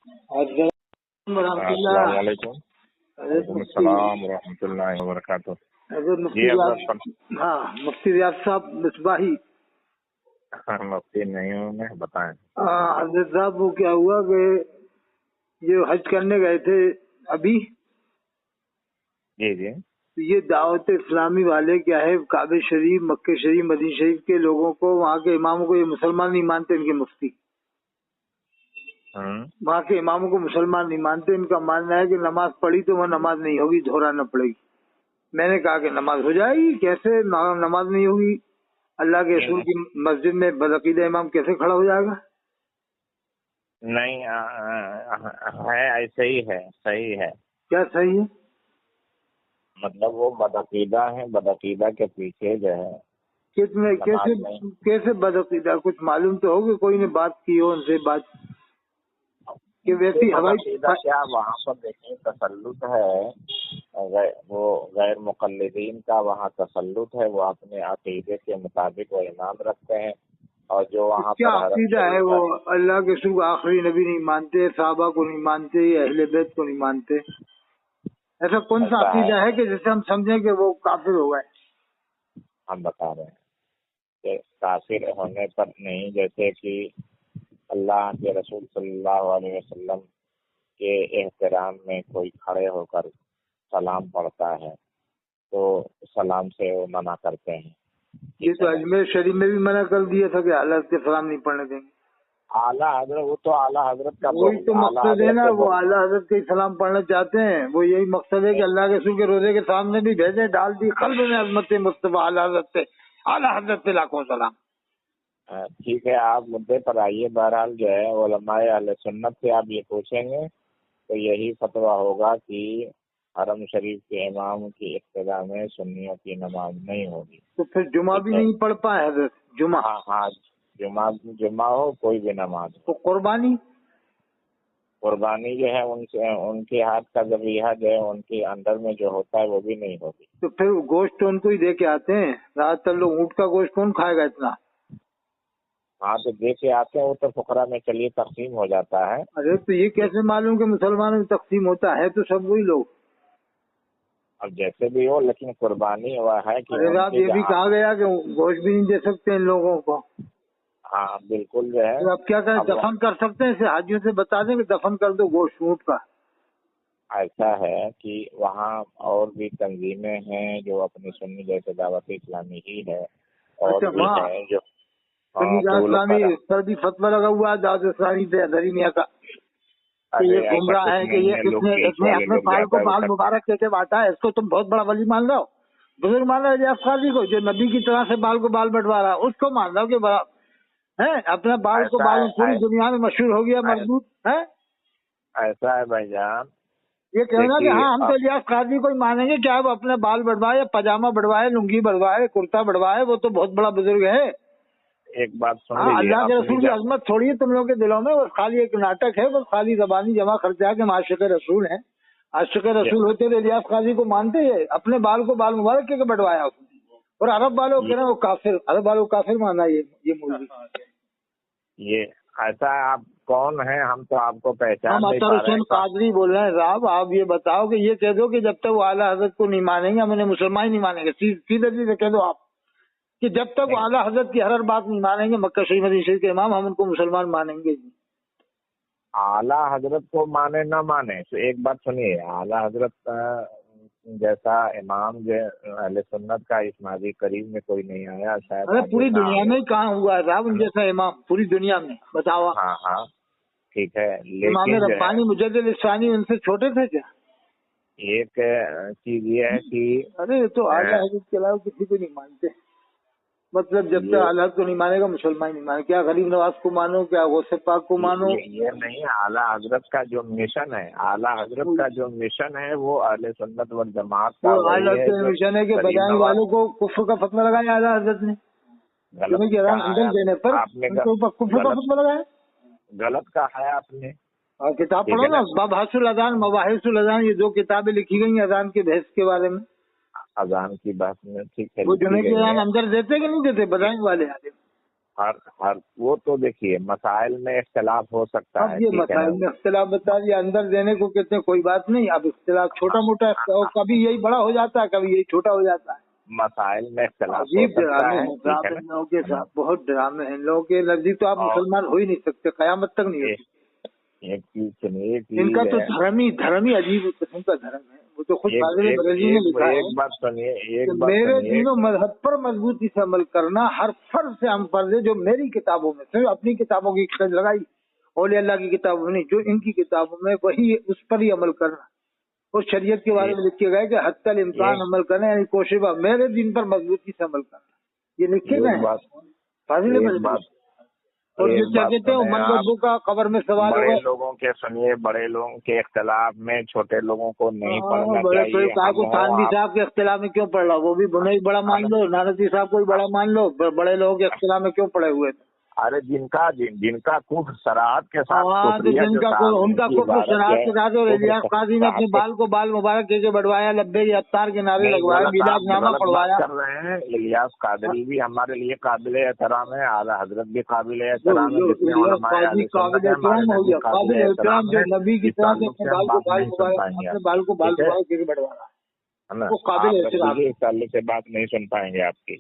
अस्सलाम वालेकुम। वालेकुम अस्सलाम रहमतुल्लाहि व बरकातुहू। जी हाँ, मुफ्ती रियाज साहब मिसबाही। मुफ्ती नहीं हूँ मैं, बताएं। हजरत साहब वो क्या हुआ कि ये हज करने गए थे अभी। जी जी। तो ये दावत इस्लामी वाले क्या है, काबे शरीफ, मक्के शरीफ, मदीना शरीफ के लोगों को, वहाँ के इमामों को ये मुसलमान नहीं मानते। इनके मुफ्ती वहाँ के इमामों को मुसलमान नहीं मानते। इनका मानना है कि नमाज पढ़ी तो वह नमाज नहीं होगी, दोहराना पड़ेगी। मैंने कहा कि नमाज हो जाएगी, कैसे नमाज नहीं होगी? अल्लाह के रसूल की मस्जिद में बदअकीदा इमाम कैसे खड़ा हो जाएगा? नहीं है, ऐसे ही है, सही है। क्या सही है? मतलब वो बदअकीदा है, बदअकीदा के पीछे जो है कितने कैसे बदअकीदा? कुछ मालूम तो होगी, कोई ने बात की हो उनसे बात कि वैसी हवाई क्या वहाँ पर देखिए तसल्लुत है, वो गैर मुकल्लिदीन का वहाँ तसल्लुत है। वो अपने अकीदे के मुताबिक वो ईमान रखते हैं। और जो वहाँ क्या पर अकीदा है? वो अल्लाह के रसूल को आखिरी नबी नहीं मानते, सहाबा को नहीं मानते, अहले बैत को नहीं मानते। ऐसा कौन सा अकीदा है कि जिससे हम समझें कि वो काफिर हो गए? हम बता रहे हैं कि काफिर होने पर नहीं, जैसे कि अल्लाह के रसूल सल्लल्लाहु अलैहि वसल्लम के एहतराम में कोई खड़े होकर सलाम पढ़ता है तो सलाम से वो मना करते हैं। ये तो अजमेर शरीफ में भी मना कर दिया था कि आला के सलाम नहीं पढ़ने देंगे। आला हजरत, वो तो आला हजरत का वही तो मकसद है ना। वो आला हजरत के सलाम पढ़ना चाहते हैं। वो यही मकसद है कि अल्लाह के रसूल के रोजे के सामने भी भेजे, डाल दी कल्ब में अज़मत मुस्तफा आला हजरत पे लाखों सलाम। ठीक है, आप मुद्दे पर आइए। बहरहाल जो है उलमाए अहले सुन्नत से आप ये पूछेंगे तो यही फतवा होगा कि हरम शरीफ के इमाम की इक्तिदा में सुन्नियों की नमाज नहीं होगी। तो फिर जुमा भी नहीं पढ़ पाए हजरत? जुमा? हाँ, जुमा हो, कोई भी नमाज। तो कुर्बानी जो है उनके हाथ का ज़बीहा जो है उनके अंदर में जो होता है वो भी नहीं होगी। तो फिर गोश्त तो उनको ही दे के आते हैं। ज्यादातर लोग ऊँट का गोश्त कौन खाएगा इतना? हाँ, तो दे के आते हैं, वो तो फुकरा में चलिए तकसीम हो जाता है। अरे तो ये कैसे मालूम कि मुसलमानों में तकसीम होता है? तो सब वही लोग। अब जैसे भी हो, लेकिन कुर्बानी हुआ है कि अरे आप ये भी कहा गया कि गोश्त भी नहीं दे सकते इन लोगों को। हाँ बिल्कुल जो है। तो आप क्या करें, दफन कर सकते हैं? इसे हाजियों से बता दें कि दफन कर दो गोश्त ऊँट का। ऐसा है कि वहाँ और भी तंजीमें हैं जो अपनी सुन्नी जैसे दावत इस्लामी ही है, और भी हैं जो इस्लामी पर भी फतवा लगा हुआ है दावत इस्लामी पे अदरी मियां का। ये गुमराह है कि ये इसने अपने बाल को बाल मुबारक कहते बांटा है। इसको तुम बहुत बड़ा वली मान लो, बुजुर्ग मान लो इलियास काजी को, जो नबी की तरह से बाल को बाल बंटवा रहा है, उसको मान लो कि बड़ा है अपना बाल को बाल पूरी दुनिया में मशहूर हो गया, मजबूत है। ऐसा है भाईजान, ये कहना कि हाँ हम तो इलियास काजी को ही मानेंगे, क्या वो अपने बाल बढ़वाए, पजामा बढ़वाए, लुंगी बढ़वाए, कुर्ता बढ़वाए, वो तो बहुत बड़ा बुजुर्ग है। एक बात सुन लीजिए, अल्लाह के रसूल की अजमत थोड़ी है तुम लोगों के दिलों में। वो खाली एक नाटक है, वो खाली जबानी जमा खर्चा के आशिक रसूल है। आशिक रसूल होते तो इलियास काजी को मानते हैं। अपने बाल को बाल मुबारक के बढ़वाया उसने। और अरब वालों कह रहे वो काफिर, अरब वालों को काफिर माना ये मौलवी। ये ऐसा है, आप कौन है? हम तो आपको पहचान नहीं पा रहे हैं। कादरी बोल रहे हैं साहब। आप ये बताओ कि ये कह दो कि जब तक वो आला हजरत को नहीं मानेंगे हम उन्हें मुसलमान ही नहीं मानेंगे। सीधे कह दो आप कि जब तक वो आला हजरत की हर बात नहीं मानेंगे, मक्का शरीफ मदीना शरीफ के इमाम, हम उनको मुसलमान मानेंगे। आला हजरत को माने ना माने तो एक बात सुनिए, आला हजरत जैसा इमाम जो अहले सुन्नत का इस माजी करीब में कोई नहीं आया शायद। अरे पूरी दुनिया में कहाँ हुआ है साहब उन जैसा इमाम? पूरी दुनिया में बताओ। हाँ ठीक है, इमाम रब्बानी मुजद्दिद इस्लामी उनसे छोटे थे क्या? एक चीज ये है कि अरे तो आला हजरत के अलावा किसी को नहीं मानते। मतलब जब तक आला को नहीं मानेगा मुसलमान नहीं माने। क्या गरीब नवाज को मानो, क्या गौसे पाक को मानो? ये नहीं, आला हजरत का जो मिशन है, आला हजरत का जो मिशन है वो अहले सुन्नत वल जमात का आला का मिशन है कि बदायूं वालों को कुफ्र का फतवा लगाया आला हजरत ने। देने पर कुफ्र का फतवा लगाया। गलत कहा है आपने। और किताब पढ़ो ना, मबाहिसुल अज़ान, मबाहिसुल अज़ान, ये 2 किताबें लिखी गई हैं अजान के बहस के बारे में। अजान की बात में ठीक है। वो जुमे के अजान अंदर देते कि नहीं देते बदायूं वाले? ہر وہ تو دیکھیے مسائل میں اختلاف ہو سکتا ہے. اب یہ مسائل میں اختلاف بتا دیا، اندر دینے کو کہتے ہیں کوئی بات نہیں. اب اختلاف چھوٹا موٹا کبھی یہی بڑا ہو جاتا ہے، کبھی یہی چھوٹا ہو جاتا ہے. مسائل میں اختلاف عجیب ڈرامے ہیں ان لوگوں کے ساتھ، بہت ڈرامے ہیں ان لوگوں کے نزدیک. تو آپ مسلمان ہو ہی نہیں سکتے، قیامت تک نہیں ہوتی. ایک چیز ان کا تو دھرم ہی عجیب قسم کا دھرم ہے. وہ تو خود فاضل بریلوی نے لکھا ہے، ایک بات سنیے، میرے دینوں مذہب پر مضبوطی سے عمل کرنا ہر فرض سے ہم فرض ہے. جو میری کتابوں میں صرف اپنی کتابوں کی خرچ لگائی، اولیاء اللہ کی کتابوں میں نہیں، جو ان کی کتابوں میں وہی اس پر ہی عمل کرنا. اور شریعت کے بارے میں لکھ کے گئے کہ حتی الامکان عمل کرنا، یعنی کوشش میرے دین پر مضبوطی سے عمل کرنا. یہ لکھے گئے فاضل بریلوی. اور یہ کیا کہتے ہیں من بدبو کا قبر میں سوال بڑے لوگوں کے سنیے، بڑے لوگوں کے اختلاف میں چھوٹے لوگوں کو نہیں پڑھنا چاہیے. تھانوی صاحب کے اختلاف میں کیوں پڑھ رہا؟ وہ بھی بڑا مان لو، نانوی صاحب کو بھی بڑا مان لو، بڑے لوگوں کے اختلاف میں کیوں پڑے ہوئے تھے؟ ارے جن کا کفر صراحت کے ساتھ، جن کا کفر صراحت کے ساتھ. اور الیاس قاضی نے اپنے بال کو بال مبارک کے بڑھوایا، لبیک افطار کے نعرے لگوائے، میلاد نامہ پڑھوایا. کر رہے ہیں. الیاس قادری بھی ہمارے لیے قابل احترام ہے، اعلیٰ حضرت بھی قابل احترام ہے. قابل احترام ہو گیا، قابل احترام جو نبی کی طرح سے اپنے بال کو بال مبارک کے بڑھوایا، وہ قابل احترام. اس تعلق سے بات نہیں سن پائیں گے آپ کی.